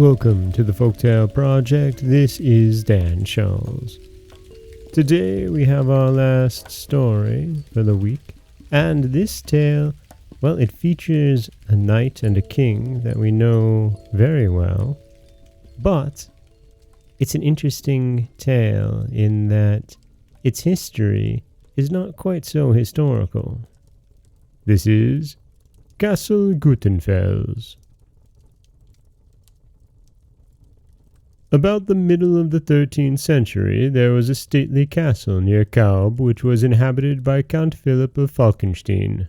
Welcome to the Folktale Project. This is Dan Scholz. Today we have our last story for the week, and this tale, well, it features a knight and a king that we know very well, but it's an interesting tale in that its history is not quite so historical. This is Castle Gutenfels. About the middle of the 13th century, there was a stately castle near Kaub, which was inhabited by Count Philip of Falkenstein.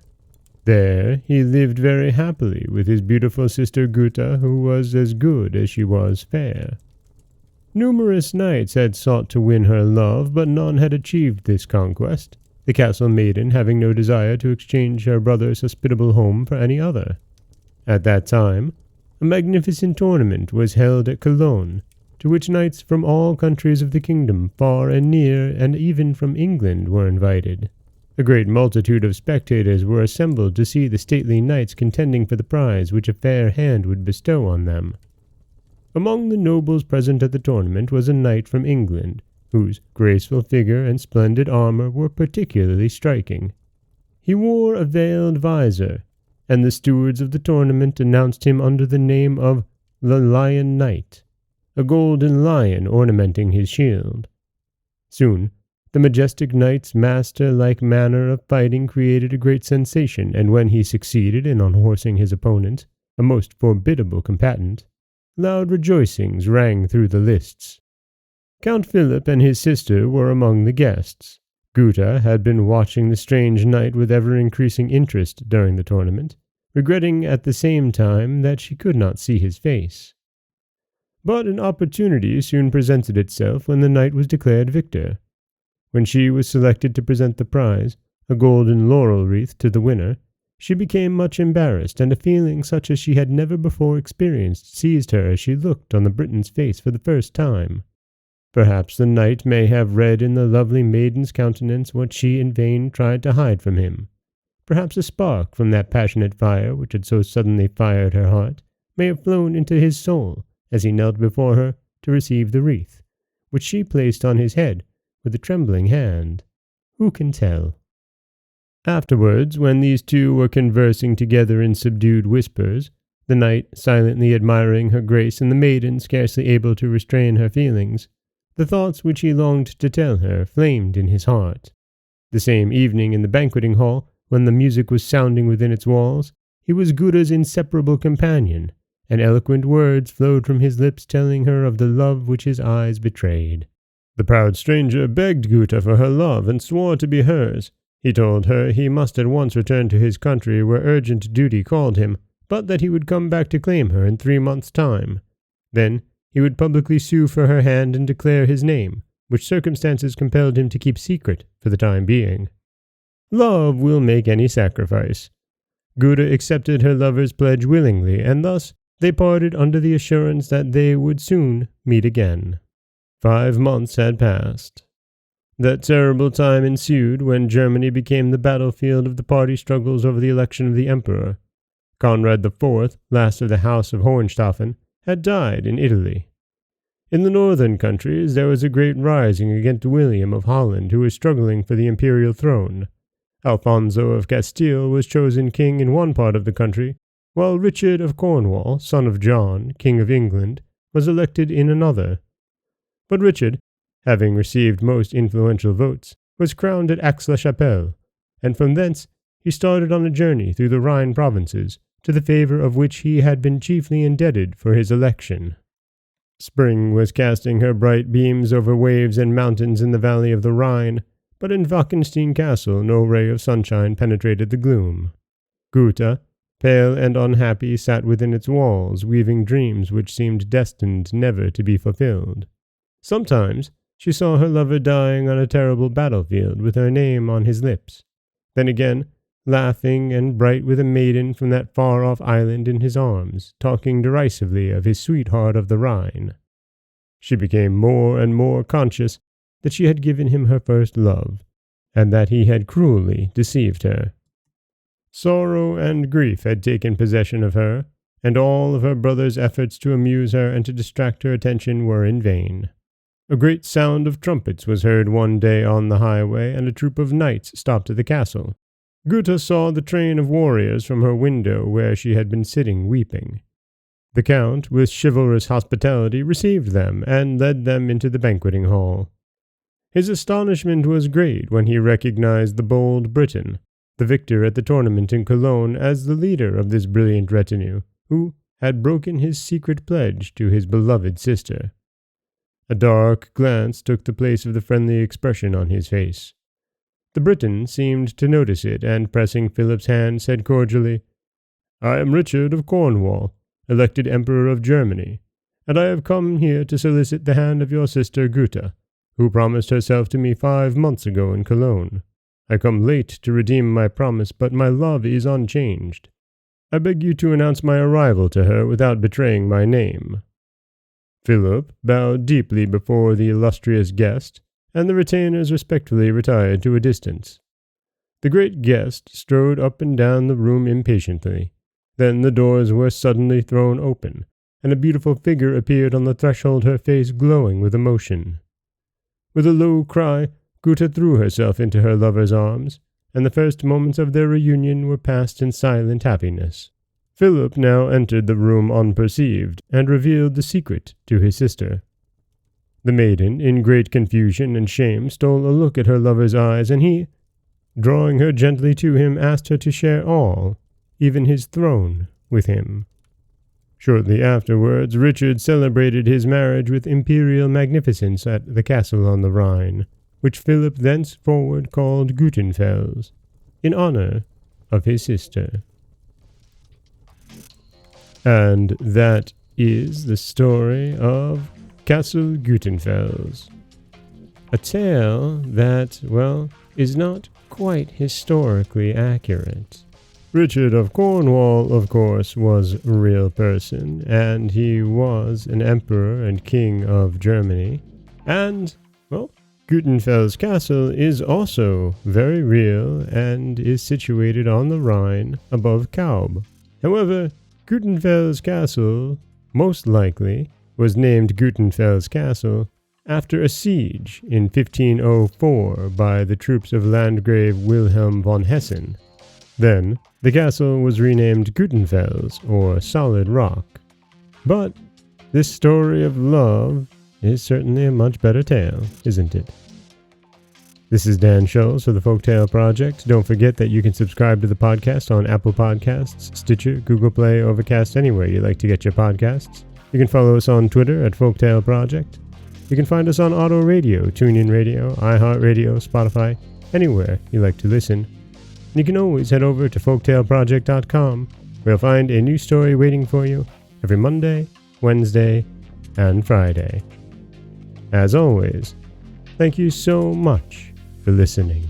There he lived very happily with his beautiful sister Guta, who was as good as she was fair. Numerous knights had sought to win her love, but none had achieved this conquest, the castle maiden having no desire to exchange her brother's hospitable home for any other. At that time, a magnificent tournament was held at Cologne, to which knights from all countries of the kingdom, far and near, and even from England, were invited. A great multitude of spectators were assembled to see the stately knights contending for the prize which a fair hand would bestow on them. Among the nobles present at the tournament was a knight from England, whose graceful figure and splendid armor were particularly striking. He wore a veiled visor, and the stewards of the tournament announced him under the name of the Lion Knight, a golden lion ornamenting his shield. Soon, the majestic knight's master-like manner of fighting created a great sensation, and when he succeeded in unhorsing his opponent, a most formidable combatant, loud rejoicings rang through the lists. Count Philip and his sister were among the guests. Guta had been watching the strange knight with ever-increasing interest during the tournament, regretting at the same time that she could not see his face. But an opportunity soon presented itself when the knight was declared victor. When she was selected to present the prize, a golden laurel wreath, to the winner, she became much embarrassed, and a feeling such as she had never before experienced seized her as she looked on the Briton's face for the first time. Perhaps the knight may have read in the lovely maiden's countenance what she in vain tried to hide from him. Perhaps a spark from that passionate fire which had so suddenly fired her heart may have flown into his soul, as he knelt before her to receive the wreath, which she placed on his head with a trembling hand. Who can tell? Afterwards, when these two were conversing together in subdued whispers, the knight silently admiring her grace and the maiden scarcely able to restrain her feelings, the thoughts which he longed to tell her flamed in his heart. The same evening in the banqueting hall, when the music was sounding within its walls, he was Guta's inseparable companion, and eloquent words flowed from his lips telling her of the love which his eyes betrayed. The proud stranger begged Guta for her love and swore to be hers. He told her he must at once return to his country where urgent duty called him, but that he would come back to claim her in 3 months' time. Then he would publicly sue for her hand and declare his name, which circumstances compelled him to keep secret for the time being. Love will make any sacrifice. Guta accepted her lover's pledge willingly, and thus they parted under the assurance that they would soon meet again. 5 months had passed. That terrible time ensued when Germany became the battlefield of the party struggles over the election of the emperor. Conrad IV, last of the House of Hohenstaufen, had died in Italy. In the northern countries there was a great rising against William of Holland, who was struggling for the imperial throne. Alfonso of Castile was chosen king in one part of the country, while Richard of Cornwall, son of John, King of England, was elected in another. But Richard, having received most influential votes, was crowned at Aix-la-Chapelle, and from thence he started on a journey through the Rhine provinces, to the favor of which he had been chiefly indebted for his election. Spring was casting her bright beams over waves and mountains in the valley of the Rhine, but in Falkenstein Castle no ray of sunshine penetrated the gloom. Guta, pale and unhappy, sat within its walls, weaving dreams which seemed destined never to be fulfilled. Sometimes she saw her lover dying on a terrible battlefield with her name on his lips. Then again, laughing and bright with a maiden from that far-off island in his arms, talking derisively of his sweetheart of the Rhine. She became more and more conscious that she had given him her first love, and that he had cruelly deceived her. Sorrow and grief had taken possession of her, and all of her brother's efforts to amuse her and to distract her attention were in vain. A great sound of trumpets was heard one day on the highway, and a troop of knights stopped at the castle. Gutta saw the train of warriors from her window where she had been sitting weeping. The count, with chivalrous hospitality, received them and led them into the banqueting hall. His astonishment was great when he recognized the bold Briton, the victor at the tournament in Cologne, as the leader of this brilliant retinue, who had broken his secret pledge to his beloved sister. A dark glance took the place of the friendly expression on his face. The Briton seemed to notice it, and pressing Philip's hand, said cordially, "I am Richard of Cornwall, elected Emperor of Germany, and I have come here to solicit the hand of your sister Gutta, who promised herself to me 5 months ago in Cologne. I come late to redeem my promise, but my love is unchanged. I beg you to announce my arrival to her without betraying my name." Philip bowed deeply before the illustrious guest, and the retainers respectfully retired to a distance. The great guest strode up and down the room impatiently. Then the doors were suddenly thrown open, and a beautiful figure appeared on the threshold, her face glowing with emotion. With a low cry, Gutta threw herself into her lover's arms, and the first moments of their reunion were passed in silent happiness. Philip now entered the room unperceived, and revealed the secret to his sister. The maiden, in great confusion and shame, stole a look at her lover's eyes, and he, drawing her gently to him, asked her to share all, even his throne, with him. Shortly afterwards, Richard celebrated his marriage with imperial magnificence at the castle on the Rhine, which Philip thenceforward called Gutenfels, in honor of his sister. And that is the story of Castle Gutenfels. A tale that, well, is not quite historically accurate. Richard of Cornwall, of course, was a real person, and he was an emperor and king of Germany. And, well, Gutenfels Castle is also very real and is situated on the Rhine above Kaub. However, Gutenfels Castle, most likely, was named Gutenfels Castle after a siege in 1504 by the troops of Landgrave Wilhelm von Hessen. Then, the castle was renamed Gutenfels, or Solid Rock. But this story of love is certainly a much better tale, isn't it? This is Dan Scholz for the Folktale Project. Don't forget that you can subscribe to the podcast on Apple Podcasts, Stitcher, Google Play, Overcast, anywhere you like to get your podcasts. You can follow us on Twitter at Folktale Project. You can find us on Auto Radio, TuneIn Radio, iHeartRadio, Spotify, anywhere you like to listen. And you can always head over to folktaleproject.com, where you'll find a new story waiting for you every Monday, Wednesday, and Friday. As always, thank you so much for listening.